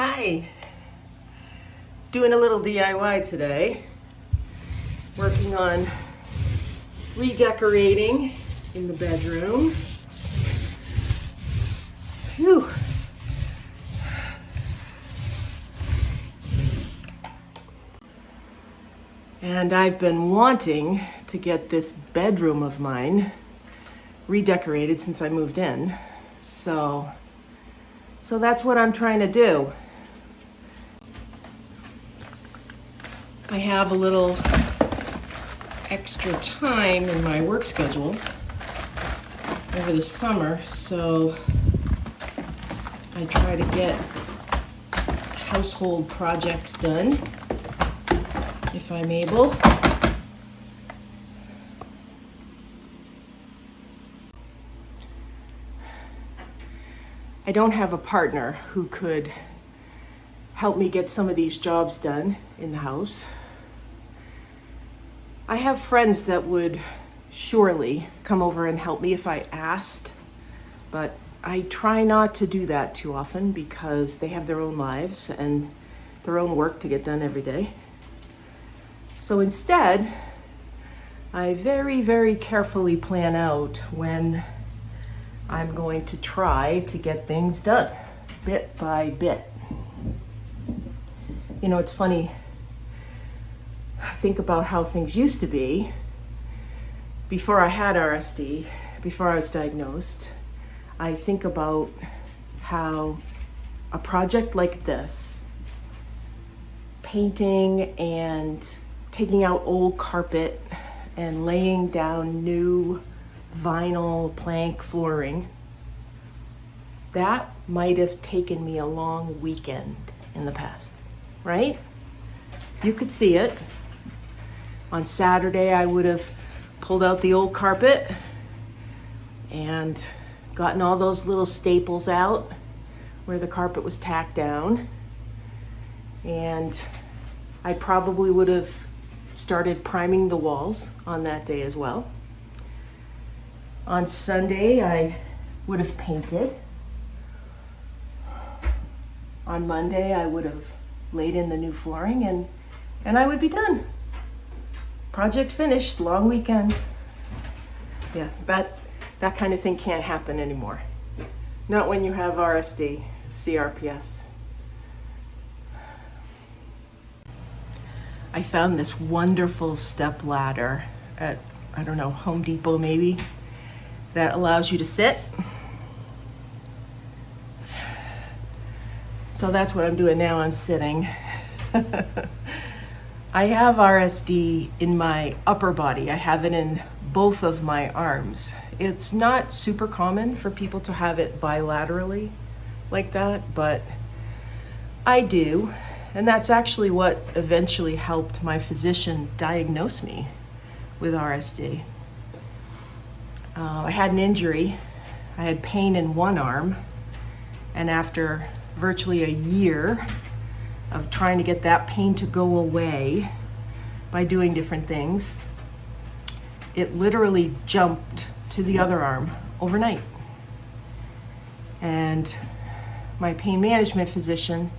Hi, doing a little DIY today. Working on redecorating in the bedroom. Phew. And I've been wanting to get this bedroom of mine redecorated since I moved in. So that's what I'm trying to do. I have a little extra time in my work schedule over the summer, so I try to get household projects done if I'm able. I don't have a partner who could help me get some of these jobs done in the house. I have friends that would surely come over and help me if I asked, but I try not to do that too often because they have their own lives and their own work to get done every day. So instead, I very, very carefully plan out when I'm going to try to get things done, bit by bit. You know, it's funny, think about how things used to be. Before I had RSD, before I was diagnosed, I think about how a project like this, painting and taking out old carpet and laying down new vinyl plank flooring, that might have taken me a long weekend in the past, right? You could see it. On Saturday, I would have pulled out the old carpet and gotten all those little staples out where the carpet was tacked down. And I probably would have started priming the walls on that day as well. On Sunday, I would have painted. On Monday, I would have laid in the new flooring and I would be done. Project finished, long weekend. Yeah, that kind of thing can't happen anymore. Not when you have RSD, CRPS. I found this wonderful step ladder at, I don't know, Home Depot maybe, that allows you to sit. So that's what I'm doing now, I'm sitting. I have RSD in my upper body. I have it in both of my arms. It's not super common for people to have it bilaterally like that, but I do. And that's actually what eventually helped my physician diagnose me with RSD. I had an injury. I had pain in one arm, and after virtually a year of trying to get that pain to go away by doing different things, it literally jumped to the other arm overnight. And my pain management physician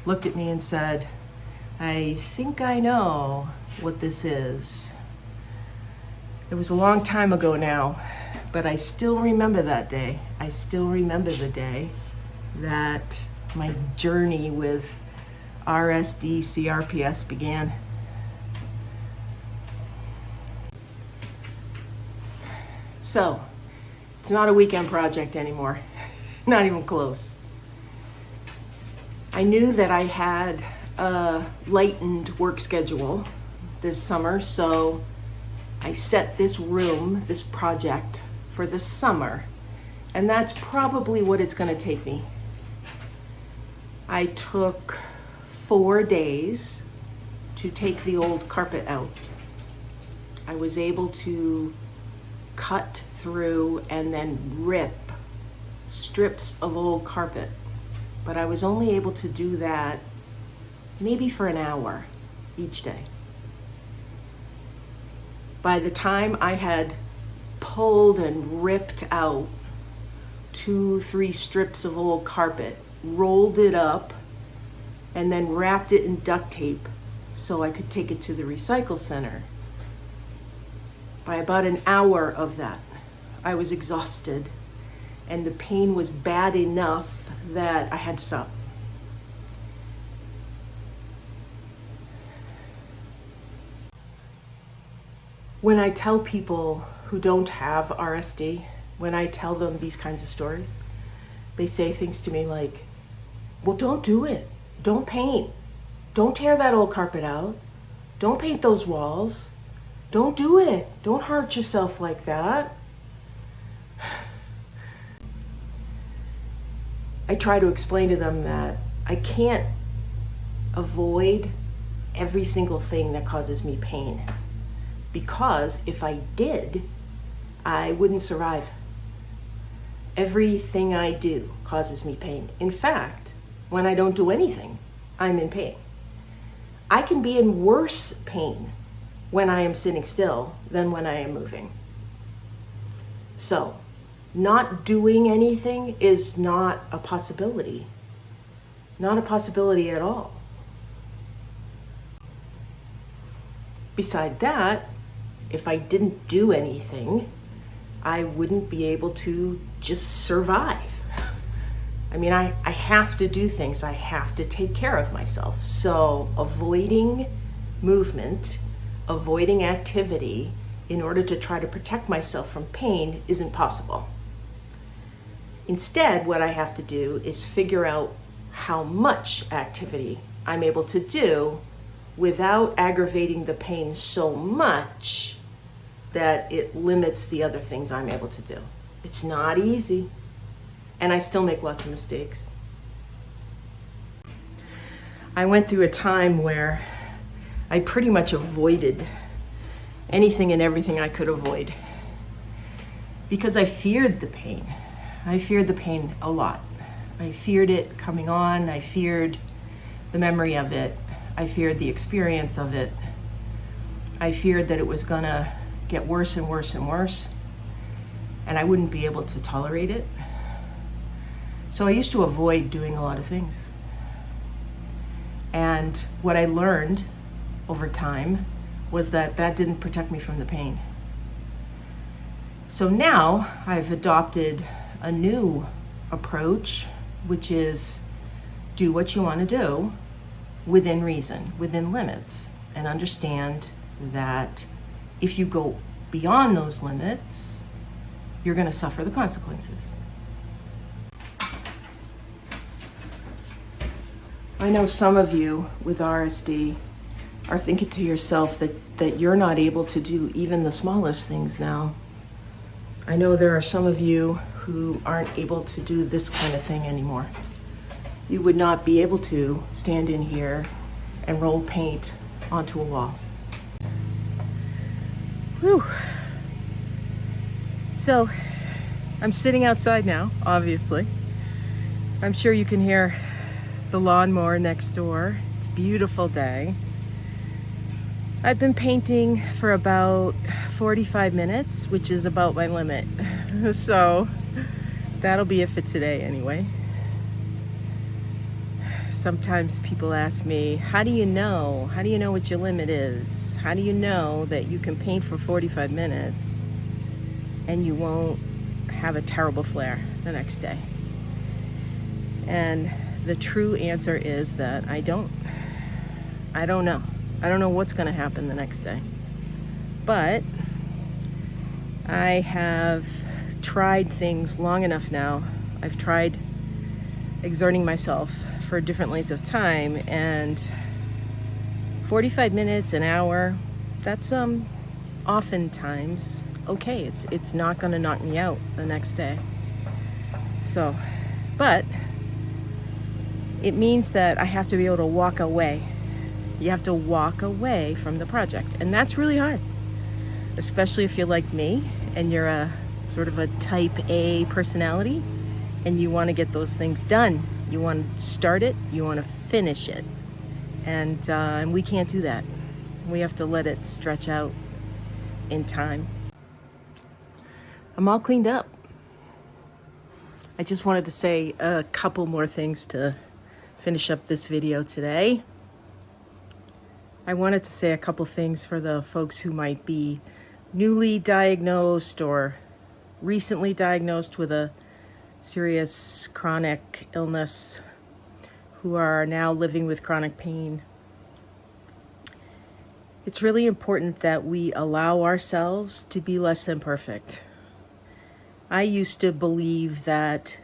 looked at me and said, "I think I know what this is." It was a long time ago now, but I still remember that day. I still remember the day that my journey with RSD CRPS began. So, it's not a weekend project anymore, not even close. I knew that I had a lightened work schedule this summer, so I set this room, this project, for the summer, and that's probably what it's going to take me. I took 4 days to take the old carpet out. I was able to cut through and then rip strips of old carpet, but I was only able to do that maybe for an hour each day. By the time I had pulled and ripped out 2-3 strips of old carpet, rolled it up, and then wrapped it in duct tape so I could take it to the recycle center. By about an hour of that, I was exhausted, and the pain was bad enough that I had to stop. When I tell people who don't have RSD, when I tell them these kinds of stories, they say things to me like, well, don't do it. Don't paint. Don't tear that old carpet out. Don't paint those walls. Don't do it. Don't hurt yourself like that. I try to explain to them that I can't avoid every single thing that causes me pain, because if I did, I wouldn't survive. Everything I do causes me pain. In fact, when I don't do anything, I'm in pain. I can be in worse pain when I am sitting still than when I am moving. So, not doing anything is not a possibility. Not a possibility at all. Beside that, if I didn't do anything, I wouldn't be able to just survive. I mean, I have to do things. I have to take care of myself. So avoiding movement, avoiding activity in order to try to protect myself from pain isn't possible. Instead, what I have to do is figure out how much activity I'm able to do without aggravating the pain so much that it limits the other things I'm able to do. It's not easy, and I still make lots of mistakes. I went through a time where I pretty much avoided anything and everything I could avoid because I feared the pain. I feared the pain a lot. I feared it coming on. I feared the memory of it. I feared the experience of it. I feared that it was gonna get worse and worse and worse, and I wouldn't be able to tolerate it. So I used to avoid doing a lot of things. And what I learned over time was that that didn't protect me from the pain. So now I've adopted a new approach, which is do what you want to do within reason, within limits, and understand that if you go beyond those limits, you're going to suffer the consequences. I know some of you with RSD are thinking to yourself that you're not able to do even the smallest things now. I know there are some of you who aren't able to do this kind of thing anymore. You would not be able to stand in here and roll paint onto a wall. Whew. So, I'm sitting outside now, obviously. I'm sure you can hear the lawnmower next door. It's a beautiful day. I've been painting for about 45 minutes, which is about my limit. So, that'll be it for today anyway. Sometimes people ask me, how do you know? How do you know what your limit is? How do you know that you can paint for 45 minutes and you won't have a terrible flare the next day? And the true answer is that I don't know. I don't know what's going to happen the next day. But I have tried things long enough now. I've tried exerting myself for different lengths of time, and 45 minutes, an hour, that's oftentimes okay. It's not going to knock me out the next day. So, but it means that I have to be able to walk away. You have to walk away from the project, and that's really hard, especially if you're like me and you're a sort of a type A personality and you want to get those things done. You want to start it, you want to finish it, and we can't do that. We have to let it stretch out in time. I'm all cleaned up. I just wanted to say a couple more things to finish up this video today. I wanted to say a couple things for the folks who might be newly diagnosed or recently diagnosed with a serious chronic illness, who are now living with chronic pain. It's really important that we allow ourselves to be less than perfect. I used to believe that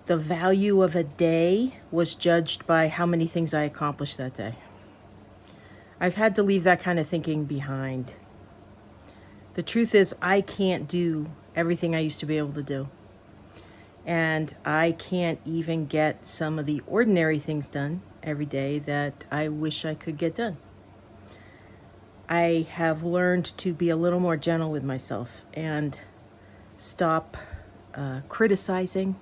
the value of a day was judged by how many things I accomplished that day. I've had to leave that kind of thinking behind. The truth is, I can't do everything I used to be able to do. And I can't even get some of the ordinary things done every day that I wish I could get done. I have learned to be a little more gentle with myself and stop criticizing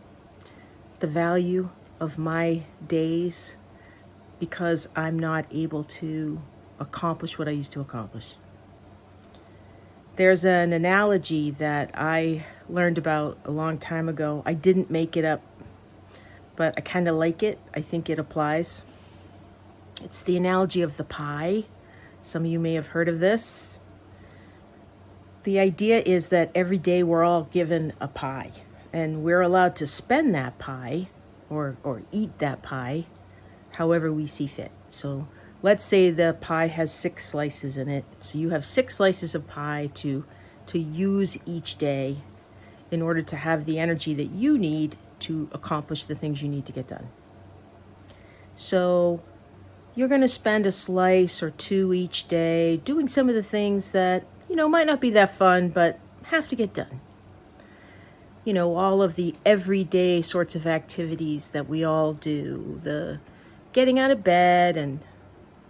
the value of my days because I'm not able to accomplish what I used to accomplish. There's an analogy that I learned about a long time ago. I didn't make it up, but I kind of like it. I think it applies. It's the analogy of the pie. Some of you may have heard of this. The idea is that every day we're all given a pie, and we're allowed to spend that pie or eat that pie however we see fit. So let's say the pie has 6 slices in it. So you have 6 slices of pie to use each day in order to have the energy that you need to accomplish the things you need to get done. So you're going to spend a slice or 2 each day doing some of the things that, might not be that fun, but have to get done. All of the everyday sorts of activities that we all do, the getting out of bed and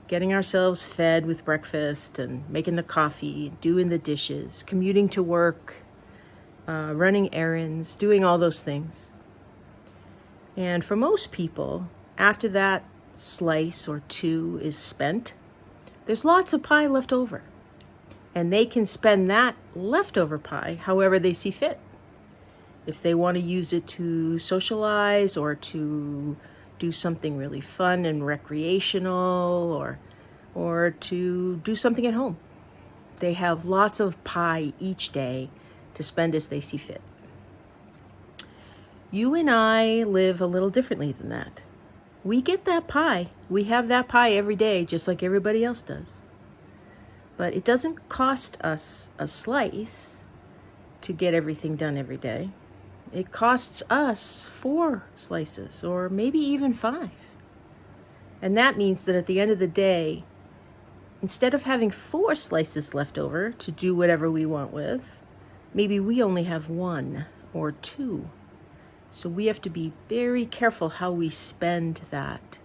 getting ourselves fed with breakfast and making the coffee, doing the dishes, commuting to work, running errands, doing all those things. And for most people, after that slice or 2 is spent, there's lots of pie left over. And they can spend that leftover pie however they see fit. If they want to use it to socialize or to do something really fun and recreational or to do something at home. They have lots of pie each day to spend as they see fit. You and I live a little differently than that. We get that pie. We have that pie every day, just like everybody else does. But it doesn't cost us a slice to get everything done every day. It costs us 4 slices or maybe even 5. And that means that at the end of the day, instead of having 4 slices left over to do whatever we want with, maybe we only have 1 or 2. So we have to be very careful how we spend that.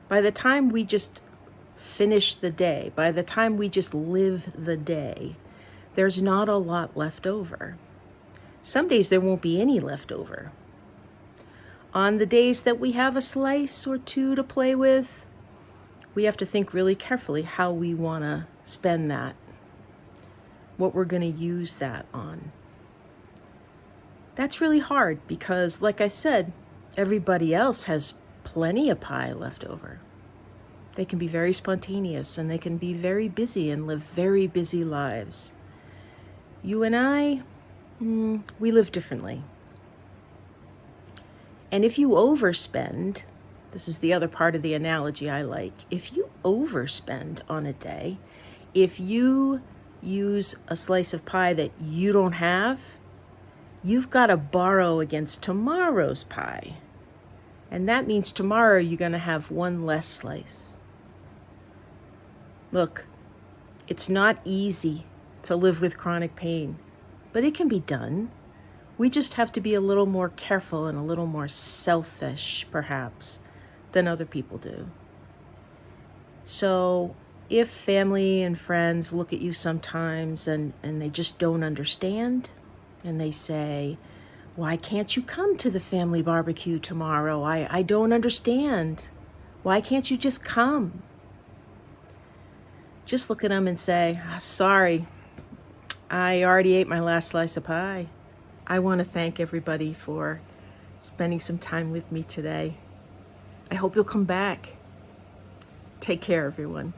By the time we just finish the day, by the time we just live the day, there's not a lot left over. Some days there won't be any left over. On the days that we have a slice or 2 to play with, we have to think really carefully how we want to spend that, what we're going to use that on. That's really hard because, like I said, everybody else has plenty of pie left over. They can be very spontaneous and they can be very busy and live very busy lives. You and I, we live differently. And if you overspend, this is the other part of the analogy I like. If you overspend on a day, if you use a slice of pie that you don't have, you've got to borrow against tomorrow's pie. And that means tomorrow you're going to have 1 less slice. Look, it's not easy to live with chronic pain, but it can be done. We just have to be a little more careful and a little more selfish, perhaps, than other people do. So if family and friends look at you sometimes and they just don't understand, and they say, why can't you come to the family barbecue tomorrow? I don't understand. Why can't you just come? Just look at them and say, sorry, I already ate my last slice of pie. I want to thank everybody for spending some time with me today. I hope you'll come back. Take care, everyone.